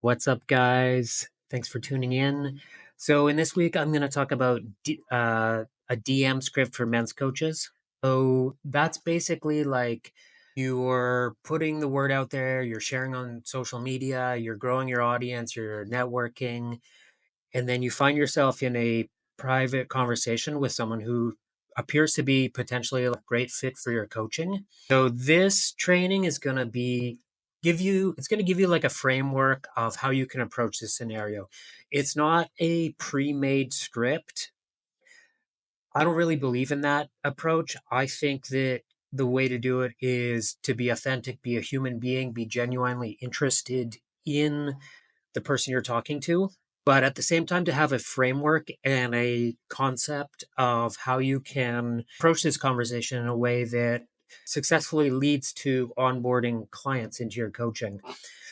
What's up, guys? Thanks for tuning in. So, in this week, I'm going to talk about a DM script for men's coaches. So, that's basically like you're putting the word out there, you're sharing on social media, you're growing your audience, you're networking, and then you find yourself in a private conversation with someone who appears to be potentially a great fit for your coaching. So this training is going to be it's going to give you like a framework of how you can approach this scenario. It's not a pre-made script. I don't really believe in that approach. I think that the way to do it is to be authentic, be a human being, be genuinely interested in the person you're talking to, but at the same time to have a framework and a concept of how you can approach this conversation in a way that successfully leads to onboarding clients into your coaching.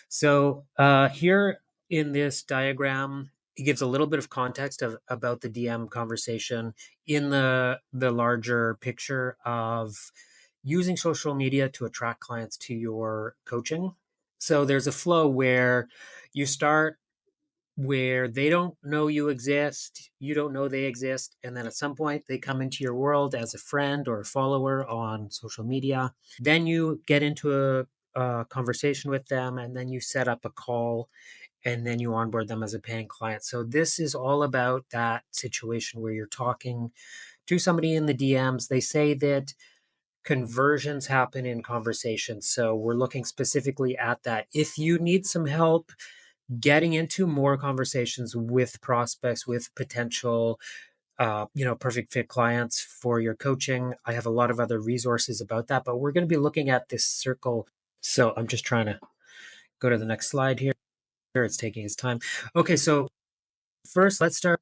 So here in this diagram, it gives a little bit of context about the DM conversation in the larger picture of using social media to attract clients to your coaching. So there's a flow where you start where they don't know you exist, you don't know they exist, and then at some point they come into your world as a friend or a follower on social media. Then you get into a conversation with them, and then you set up a call, and then you onboard them as a paying client. So this is all about that situation where you're talking to somebody in the DMs. They say that conversions happen in conversations. So we're looking specifically at that. If you need some help getting into more conversations with prospects, with potential, perfect fit clients for your coaching, I have a lot of other resources about that, but we're going to be looking at this circle. So I'm just trying to go to the next slide here. It's taking its time. Okay, so first, let's start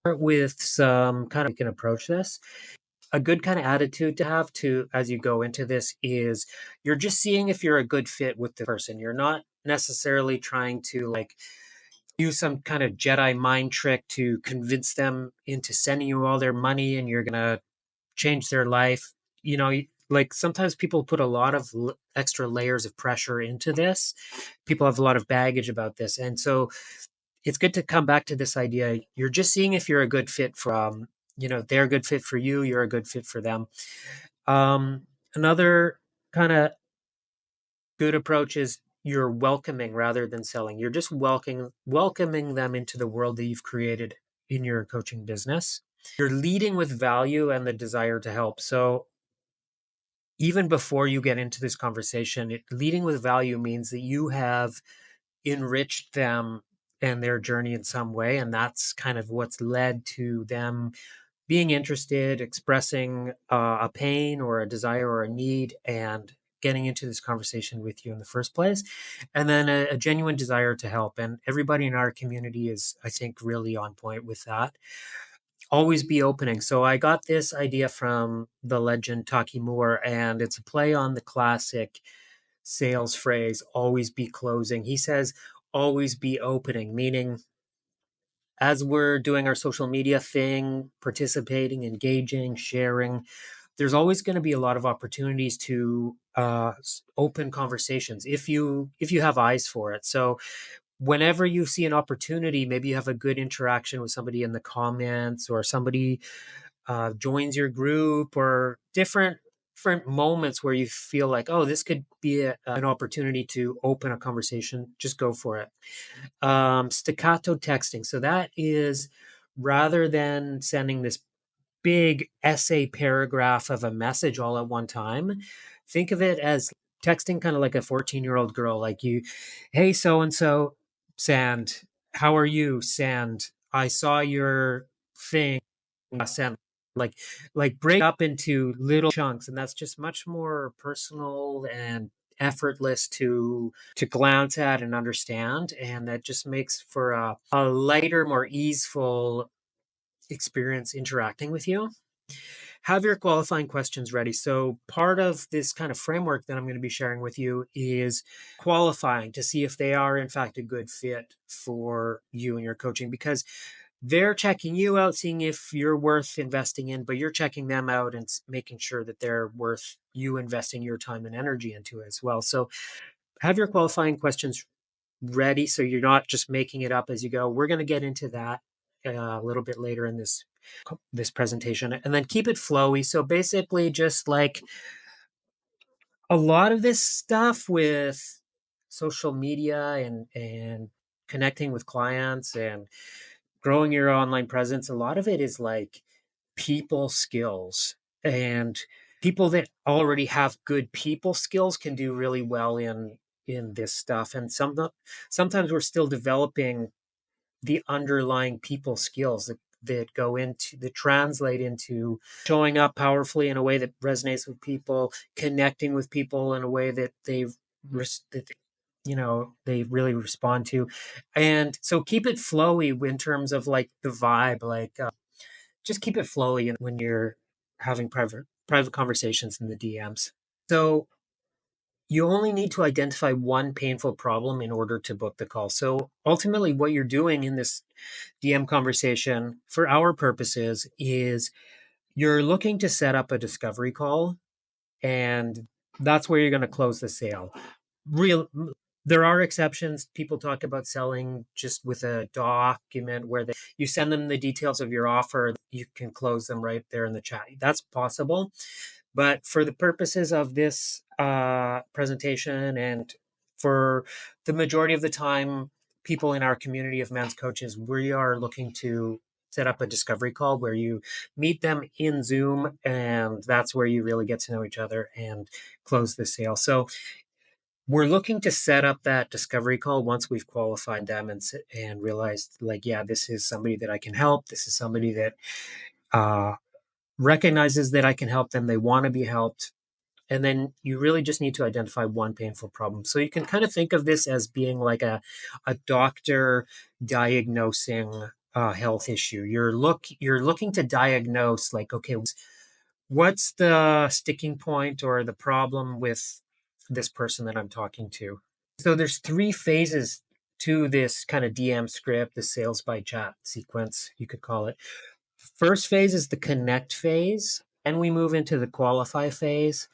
with some kind of you can approach this. A good kind of attitude to have to as you go into this is you're just seeing if you're a good fit with the person. You're not necessarily trying to like use some kind of Jedi mind trick to convince them into sending you all their money and you're going to change their life. Like sometimes people put a lot of extra layers of pressure into this. People have a lot of baggage about this. And so it's good to come back to this idea. You're just seeing if you're a good fit from, they're a good fit for you, you're a good fit for them. Another kind of good approach is you're welcoming rather than selling. You're just welcoming them into the world that you've created in your coaching business. You're leading with value and the desire to help. So even before you get into this conversation, leading with value means that you have enriched them and their journey in some way. And that's kind of what's led to them being interested, expressing a pain or a desire or a need, and getting into this conversation with you in the first place. And then a genuine desire to help. And everybody in our community is, I think, really on point with that. Always be opening. So I got this idea from the legend Taki Moore, and it's a play on the classic sales phrase, always be closing. He says, always be opening, meaning as we're doing our social media thing, participating, engaging, sharing, there's always going to be a lot of opportunities to open conversations if you have eyes for it. So whenever you see an opportunity, maybe you have a good interaction with somebody in the comments or somebody joins your group or different moments where you feel like, oh, this could be an opportunity to open a conversation, just go for it. Staccato texting. So that is rather than sending this big essay paragraph of a message all at one time, think of it as texting kind of like a 14-year-old girl, like hey, so and so, Sand, how are you, Sand? I saw your thing, Sand. Like break up into little chunks, and that's just much more personal and effortless to glance at and understand, and that just makes for a lighter, more easeful experience interacting with you. Have your qualifying questions ready. So part of this kind of framework that I'm going to be sharing with you is qualifying to see if they are in fact a good fit for you and your coaching, because they're checking you out, seeing if you're worth investing in, but you're checking them out and making sure that they're worth you investing your time and energy into as well. So have your qualifying questions ready, so you're not just making it up as you go. We're going to get into that a little bit later in this presentation. And then keep it flowy. So basically just like a lot of this stuff with social media and connecting with clients and growing your online presence, a lot of it is like people skills, and people that already have good people skills can do really well in this stuff. And sometimes we're still developing the underlying people skills that go into that translate into showing up powerfully in a way that resonates with people, connecting with people in a way that that they really respond to. And so keep it flowy in terms of like the vibe, like just keep it flowy when you're having private conversations in the DMs. So you only need to identify one painful problem in order to book the call. So ultimately, what you're doing in this DM conversation for our purposes is you're looking to set up a discovery call, and that's where you're going to close the sale. Real There are exceptions. People talk about selling just with a document where you send them the details of your offer, you can close them right there in the chat. That's possible. But for the purposes of this presentation, and for the majority of the time, people in our community of men's coaches, we are looking to set up a discovery call where you meet them in Zoom, and that's where you really get to know each other and close the sale. So we're looking to set up that discovery call once we've qualified them and realized, like, yeah, this is somebody that I can help. This is somebody that uh, recognizes that I can help them. They want to be helped. And then you really just need to identify one painful problem. So you can kind of think of this as being like a doctor diagnosing a health issue. You're looking to diagnose, like, okay, what's the sticking point or the problem with this person that I'm talking to? So there's three phases to this kind of DM script, the sales by chat sequence, you could call it. First phase is the connect phase, and we move into the qualify phase,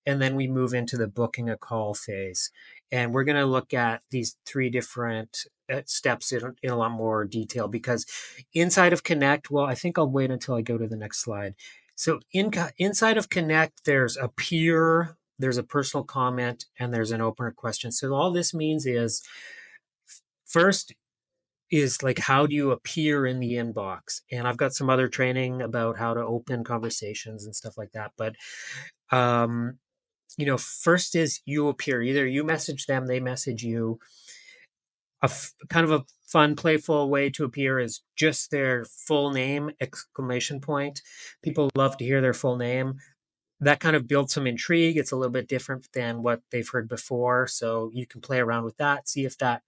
and then we move into the booking a call phase. And we're going to look at these three different steps in a lot more detail, because inside of Connect, well, I think I'll wait until I go to the next slide. So inside of Connect, there's a peer, there's a personal comment, and there's an opener question. So all this means is, first is like, how do you appear in the inbox? And I've got some other training about how to open conversations and stuff like that. But first is you appear. Either you message them, they message you. Kind of a fun, playful way to appear is just their full name, exclamation point. People love to hear their full name. That kind of builds some intrigue. It's a little bit different than what they've heard before. So you can play around with that, see if that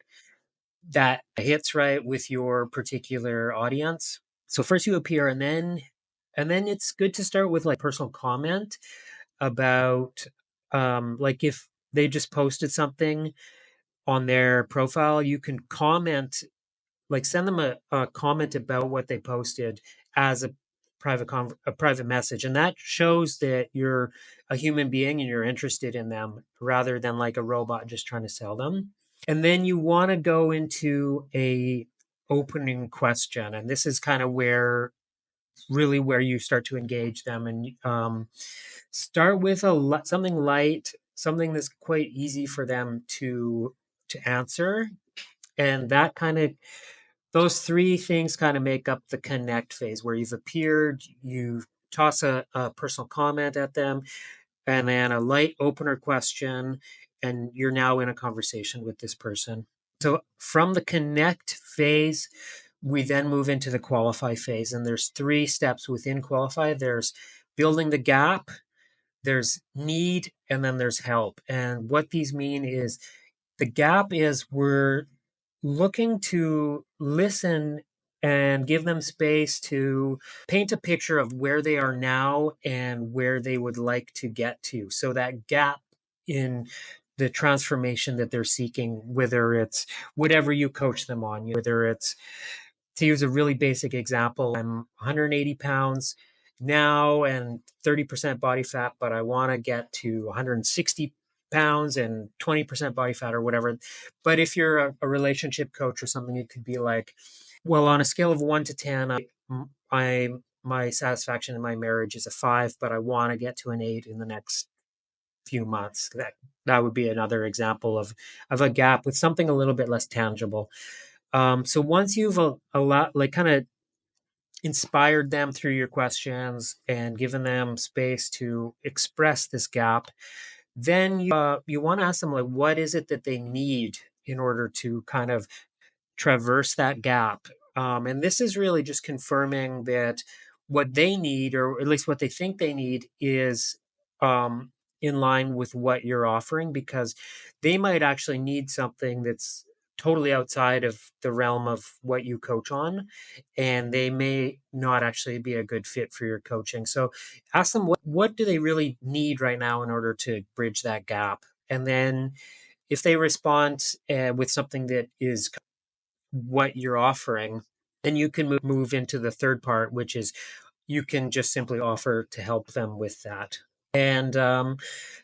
hits right with your particular audience. So first you appear, and then it's good to start with like personal comment about like if they just posted something on their profile, you can comment, like send them a comment about what they posted as a private message, and that shows that you're a human being and you're interested in them rather than like a robot just trying to sell them. And then you want to go into a opening question, and this is kind of where you start to engage them, and start with something light, something that's quite easy for them to answer. And that kind of those three things kind of make up the connect phase, where you've appeared, you toss a personal comment at them, and then a light opener question, and you're now in a conversation with this person. So from the connect phase, we then move into the qualify phase, and there's three steps within qualify. There's building the gap, there's need, and then there's help. And what these mean is, the gap is we're looking to listen and give them space to paint a picture of where they are now and where they would like to get to. So that gap in the transformation that they're seeking, whether it's whatever you coach them on, whether it's, to use a really basic example, I'm 180 pounds now and 30% body fat, but I want to get to 160 pounds and 20% body fat or whatever. But if you're a relationship coach or something, it could be like, well, on a scale of 1 to 10, I my satisfaction in my marriage is a 5, but I want to get to an 8 in the next few months. That would be another example of a gap with something a little bit less tangible. So once you've a lot, like, kind of inspired them through your questions and given them space to express this gap, then you want to ask them, like, what is it that they need in order to kind of traverse that gap. And this is really just confirming that what they need, or at least what they think they need, is um, in line with what you're offering, because they might actually need something that's totally outside of the realm of what you coach on, and they may not actually be a good fit for your coaching. So ask them, what do they really need right now in order to bridge that gap? And then if they respond with something that is what you're offering, then you can move into the third part, which is you can just simply offer to help them with that. And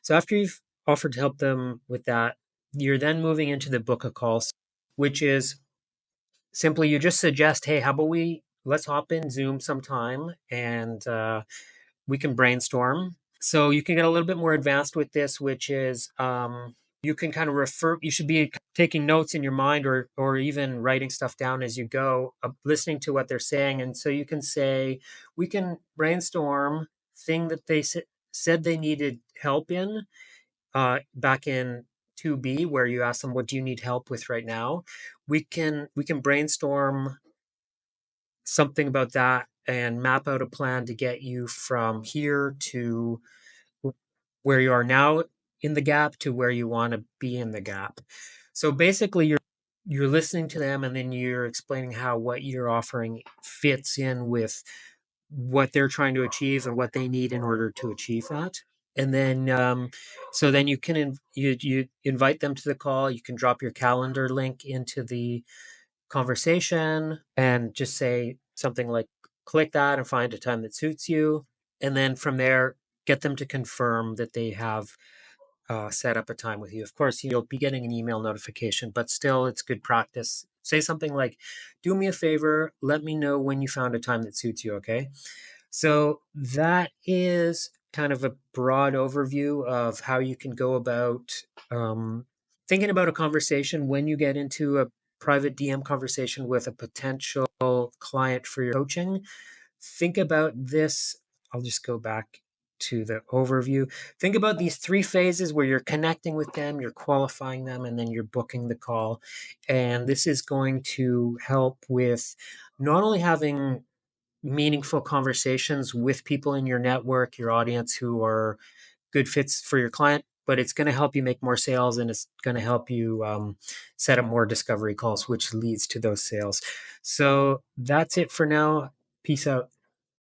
so after you've offered to help them with that, you're then moving into the book a call, which is simply you just suggest, hey, how about let's hop in Zoom sometime and we can brainstorm. So you can get a little bit more advanced with this, which is you can kind of you should be taking notes in your mind, or even writing stuff down as you go, listening to what they're saying. And so you can say, we can brainstorm thing that they said they needed help in back in 2B, where you ask them, what do you need help with right now? We can brainstorm something about that and map out a plan to get you from here to where you are now in the gap to where you want to be in the gap. So basically you're listening to them, and then you're explaining how what you're offering fits in with what they're trying to achieve and what they need in order to achieve that. And then so then you can you invite them to the call. You can drop your calendar link into the conversation and just say something like, click that and find a time that suits you. And then from there, get them to confirm that they have set up a time with you. Of course, you'll be getting an email notification, but still, it's good practice. Say something like, do me a favor, let me know when you found a time that suits you, okay? So that is kind of a broad overview of how you can go about thinking about a conversation when you get into a private DM conversation with a potential client for your coaching. Think about this. I'll just go back to the overview. Think about these 3 phases where you're connecting with them, you're qualifying them, and then you're booking the call. And this is going to help with not only having meaningful conversations with people in your network, your audience, who are good fits for your client, but it's going to help you make more sales, and it's going to help you set up more discovery calls, which leads to those sales. So that's it for now. Peace out.